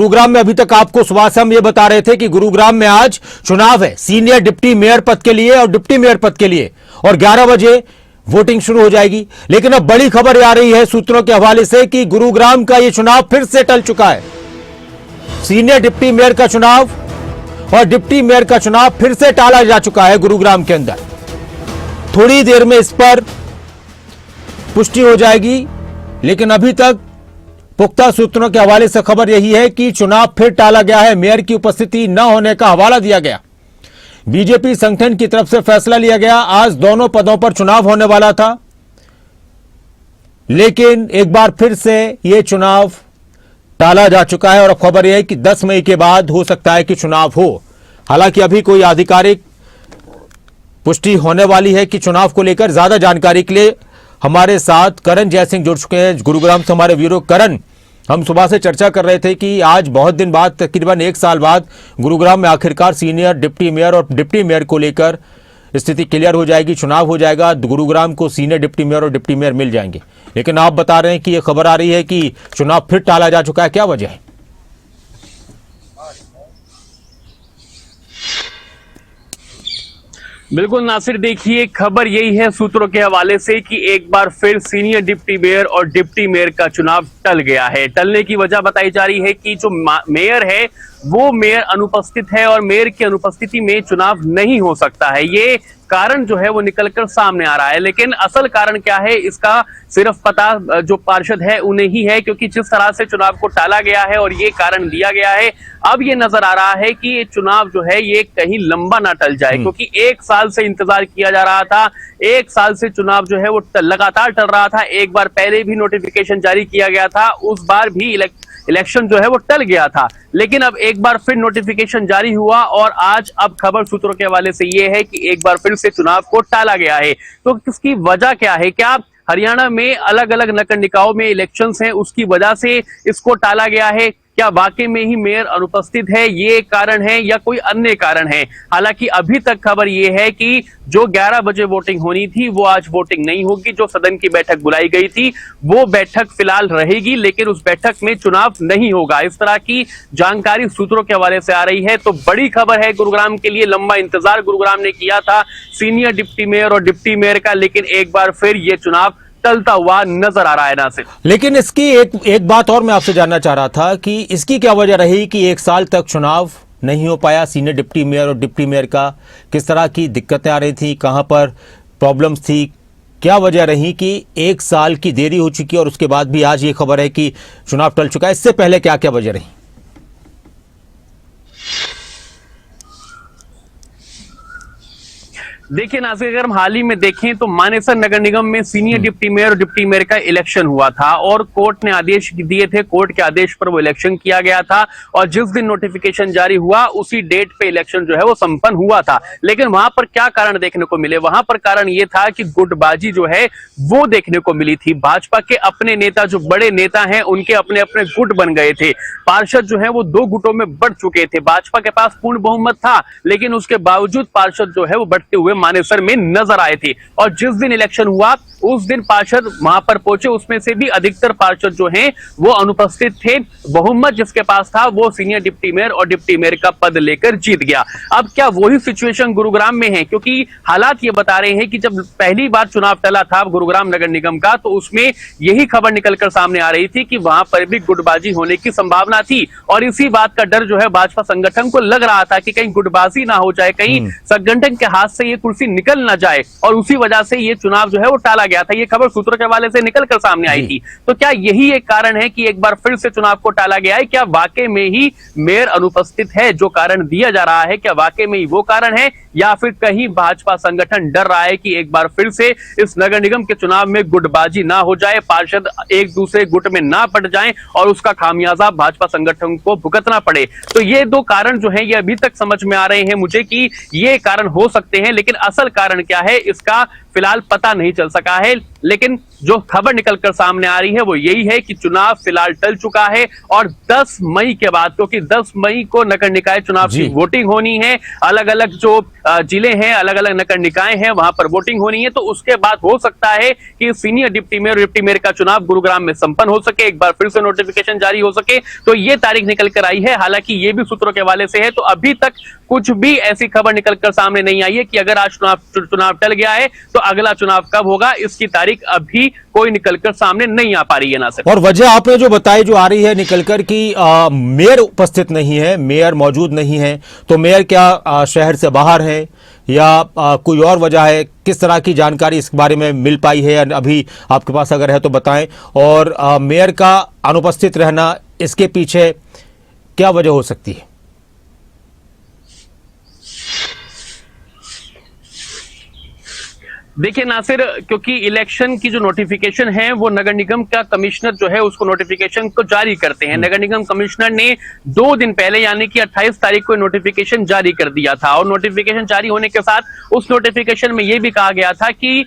गुरुग्राम में अभी तक आपको सुबह से हम ये बता रहे थे कि गुरुग्राम में आज चुनाव है सीनियर डिप्टी मेयर पद के लिए और डिप्टी मेयर पद के लिए, और 11 बजे वोटिंग शुरू हो जाएगी। लेकिन अब बड़ी खबर आ रही है सूत्रों के हवाले से कि गुरुग्राम का यह चुनाव फिर से टल चुका है। सीनियर डिप्टी मेयर का चुनाव और डिप्टी मेयर का चुनाव फिर से टाला जा चुका है गुरुग्राम के अंदर। थोड़ी देर में इस पर पुष्टि हो जाएगी, लेकिन अभी तक पुख्ता सूत्रों के हवाले से खबर यही है कि चुनाव फिर टाला गया है। मेयर की उपस्थिति न होने का हवाला दिया गया। बीजेपी संगठन की तरफ से फैसला लिया गया। आज दोनों पदों पर चुनाव होने वाला था, लेकिन एक बार फिर से यह चुनाव टाला जा चुका है और अब खबर यह है कि 10 मई के बाद हो सकता है कि चुनाव हो। हालांकि अभी कोई आधिकारिक पुष्टि होने वाली है कि चुनाव को लेकर। ज्यादा जानकारी के लिए हमारे साथ करण जयसिंह जुड़ चुके हैं गुरुग्राम से। हमारे ब्यूरो करण, हम सुबह से चर्चा कर रहे थे कि आज बहुत दिन बाद, तकरीबन 1 साल बाद गुरुग्राम में आखिरकार सीनियर डिप्टी मेयर और डिप्टी मेयर को लेकर स्थिति क्लियर हो जाएगी, चुनाव हो जाएगा, गुरुग्राम को सीनियर डिप्टी मेयर और डिप्टी मेयर मिल जाएंगे। लेकिन आप बता रहे हैं कि यह खबर आ रही है कि चुनाव फिर टाला जा चुका है, क्या वजह है? बिल्कुल नासिर, देखिए खबर यही है सूत्रों के हवाले से कि एक बार फिर सीनियर डिप्टी मेयर और डिप्टी मेयर का चुनाव टल गया है। टलने की वजह बताई जा रही है कि जो मेयर है वो मेयर अनुपस्थित है और मेयर की अनुपस्थिति में चुनाव नहीं हो सकता है। ये कारण जो है वो निकलकर सामने आ रहा है, लेकिन असल कारण क्या है इसका सिर्फ पता जो पार्षद है उन्हें ही है, क्योंकि जिस तरह से चुनाव को टाला गया है और ये कारण दिया गया है, अब ये नजर आ रहा है कि ये चुनाव जो है ये कहीं लंबा ना टल जाए, क्योंकि 1 साल से इंतजार किया जा रहा था। 1 साल से चुनाव जो है वो लगातार टल रहा था। एक बार पहले भी नोटिफिकेशन जारी किया गया था, उस बार भी इलेक्शन जो है वो टल गया था, लेकिन अब एक बार फिर नोटिफिकेशन जारी हुआ और आज अब खबर सूत्रों के हवाले से ये है कि एक बार फिर से चुनाव को टाला गया है। तो इसकी वजह क्या है? क्या हरियाणा में अलग अलग नगर निकायों में इलेक्शंस हैं, उसकी वजह से इसको टाला गया है? क्या वाकई में ही मेयर अनुपस्थित है, ये कारण है या कोई अन्य कारण है? हालांकि अभी तक खबर ये है कि जो 11 बजे वोटिंग होनी थी वो आज वोटिंग नहीं होगी। जो सदन की बैठक बुलाई गई थी वो बैठक फिलहाल रहेगी, लेकिन उस बैठक में चुनाव नहीं होगा। इस तरह की जानकारी सूत्रों के हवाले से आ रही है। तो बड़ी खबर है गुरुग्राम के लिए। लंबा इंतजार गुरुग्राम ने किया था सीनियर डिप्टी मेयर और डिप्टी मेयर का, लेकिन एक बार फिर ये चुनाव टलता हुआ नजर आ रहा है नासिर। लेकिन इसकी एक बात और मैं आपसे जानना चाह रहा था कि इसकी क्या वजह रही कि 1 साल तक चुनाव नहीं हो पाया सीनियर डिप्टी मेयर और डिप्टी मेयर का? किस तरह की दिक्कतें आ रही थी, कहां पर प्रॉब्लम्स थी, क्या वजह रही कि 1 साल की देरी हो चुकी और उसके बाद भी आज ये खबर है कि चुनाव टल चुका है? इससे पहले क्या क्या वजह रही? देखिए नासिर, अगर हम हाल ही में देखें तो मानेसर नगर निगम में सीनियर डिप्टी मेयर और डिप्टी मेयर का इलेक्शन हुआ था और कोर्ट ने आदेश दिए थे। कोर्ट के आदेश पर वो इलेक्शन किया गया था और जिस दिन नोटिफिकेशन जारी हुआ उसी डेट पे इलेक्शन जो है वो संपन्न हुआ था। लेकिन वहां पर क्या कारण देखने को मिले? वहां पर कारण ये था कि गुटबाजी जो है वो देखने को मिली थी। भाजपा के अपने नेता, जो बड़े नेता हैं, उनके अपने अपने गुट बन गए थे। पार्षद जो है वो 2 गुटों में बढ़ चुके थे। भाजपा के पास पूर्ण बहुमत था, लेकिन उसके बावजूद पार्षद जो है वो बढ़ते हुए मानेसर में नजर आए थे। और जिस दिन इलेक्शन हुआ उस दिन पार्षद वहां पर पहुंचे, उसमें से भी अधिकतर पार्षद जो हैं वो अनुपस्थित थे। बहुमत जिसके पास था वो सीनियर डिप्टी मेयर और डिप्टी मेयर का पद लेकर जीत गया। अब क्या वही सिचुएशन गुरुग्राम में है? क्योंकि हालात ये बता रहे हैं कि जब पहली बार चुनाव टला था गुरुग्राम नगर निगम का, तो उसमें यही खबर निकलकर सामने आ रही थी कि वहां पर भी गुटबाजी होने की संभावना थी और इसी बात का डर जो है भाजपा संगठन को लग रहा था कि कहीं गुटबाजी ना हो जाए, कहीं संगठन के हाथ से ये कुर्सी निकल ना जाए, और उसी वजह से ये चुनाव जो है वो टाला गया था। ये खबर सूत्रों के हवाले से निकलकर सामने आई थी। तो क्या यही एक कारण है कि एक बार फिर से चुनाव को टाला गया है? क्या वाकई में ही मेयर अनुपस्थित है जो कारण दिया जा रहा है? क्या वाकई में ही वो कारण है, या फिर कहीं भाजपा संगठन डर रहा है कि एक बार फिर से इस नगर निगम के चुनाव में गुटबाजी ना हो जाए, पार्षद एक दूसरे गुट में ना पड़ जाएं और उसका खामियाजा भाजपा संगठन को भुगतना पड़े? तो ये 2 कारण जो हैं ये अभी तक समझ में आ रहे हैं मुझे कि ये कारण हो सकते हैं, लेकिन असल कारण क्या है इसका फिलहाल पता नहीं चल सका है। लेकिन जो खबर निकलकर सामने आ रही है वो यही है कि चुनाव फिलहाल टल चुका है और 10 मई के बाद, क्योंकि 10 मई को नगर निकाय चुनाव की वोटिंग होनी है, अलग अलग जो जिले हैं, अलग अलग नगर निकाय हैं, वहां पर वोटिंग होनी है, तो उसके बाद हो सकता है कि सीनियर डिप्टी मेयर और डिप्टी मेयर का चुनाव गुरुग्राम में संपन्न हो सके, एक बार फिर से नोटिफिकेशन जारी हो सके। तो ये तारीख निकल कर आई है। हालांकि ये भी सूत्रों के हवाले से है, तो अभी तक कुछ भी ऐसी खबर निकलकर सामने नहीं आई है कि अगर आज चुनाव टल गया है तो अगला चुनाव कब होगा, इसकी तारीख अभी कोई निकलकर सामने नहीं आ पा रही है नासिर। और वजह आपने जो बताई, जो आ रही है निकलकर कि मेयर उपस्थित नहीं है, मेयर मौजूद नहीं है, तो मेयर क्या शहर से बाहर है या कोई और वजह है? किस तरह की जानकारी इस बारे में मिल पाई है, अभी आपके पास अगर है तो बताएं। और मेयर का अनुपस्थित रहना, इसके पीछे क्या वजह हो सकती है? देखिए नासिर, क्योंकि इलेक्शन की जो नोटिफिकेशन है वो नगर निगम का कमिश्नर जो है उसको नोटिफिकेशन को जारी करते हैं। नगर निगम कमिश्नर ने 2 दिन पहले यानी कि 28 तारीख को नोटिफिकेशन जारी कर दिया था और नोटिफिकेशन जारी होने के साथ उस नोटिफिकेशन में यह भी कहा गया था कि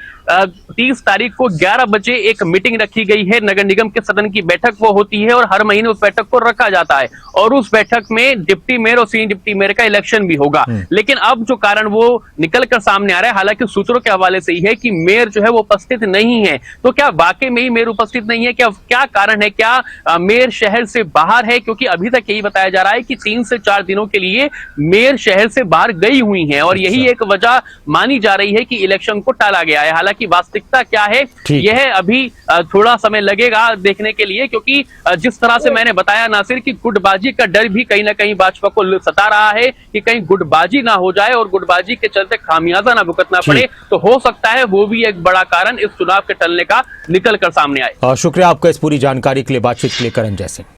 30 तारीख को 11 बजे एक मीटिंग रखी गई है। नगर निगम के सदन की बैठक वो होती है और हर महीने उस बैठक को रखा जाता है और उस बैठक में डिप्टी मेयर और सीनियर डिप्टी मेयर का इलेक्शन भी होगा। लेकिन अब जो कारण वो निकल कर सामने आ रहा है, हालांकि सूत्रों के हवाले से है कि मेयर जो है वो उपस्थित नहीं है। तो क्या वाकई में ही मेयर उपस्थित नहीं है? क्या कारण है? क्या मेयर शहर से बाहर है? क्योंकि अभी तक यही बताया जा रहा है कि 3 से 4 दिनों के लिए मेयर शहर से बाहर गई हुई हैं और यही एक वजह मानी जा रही है कि इलेक्शन को टाला गया है। हालांकि वास्तविकता क्या है यह अभी थोड़ा समय लगेगा देखने के लिए, क्योंकि जिस तरह से मैंने बताया नासिर कि गुटबाजी का डर भी कहीं ना कहीं भाजपा को सता रहा है कि कहीं गुटबाजी ना हो जाए और गुटबाजी के चलते खामियाजा ना भुगतना पड़े, तो हो सकता है वो भी एक बड़ा कारण इस चुनाव के टलने का निकल कर सामने आए। शुक्रिया आपका इस पूरी जानकारी के लिए, बातचीत के लिए, करण जय सिंह।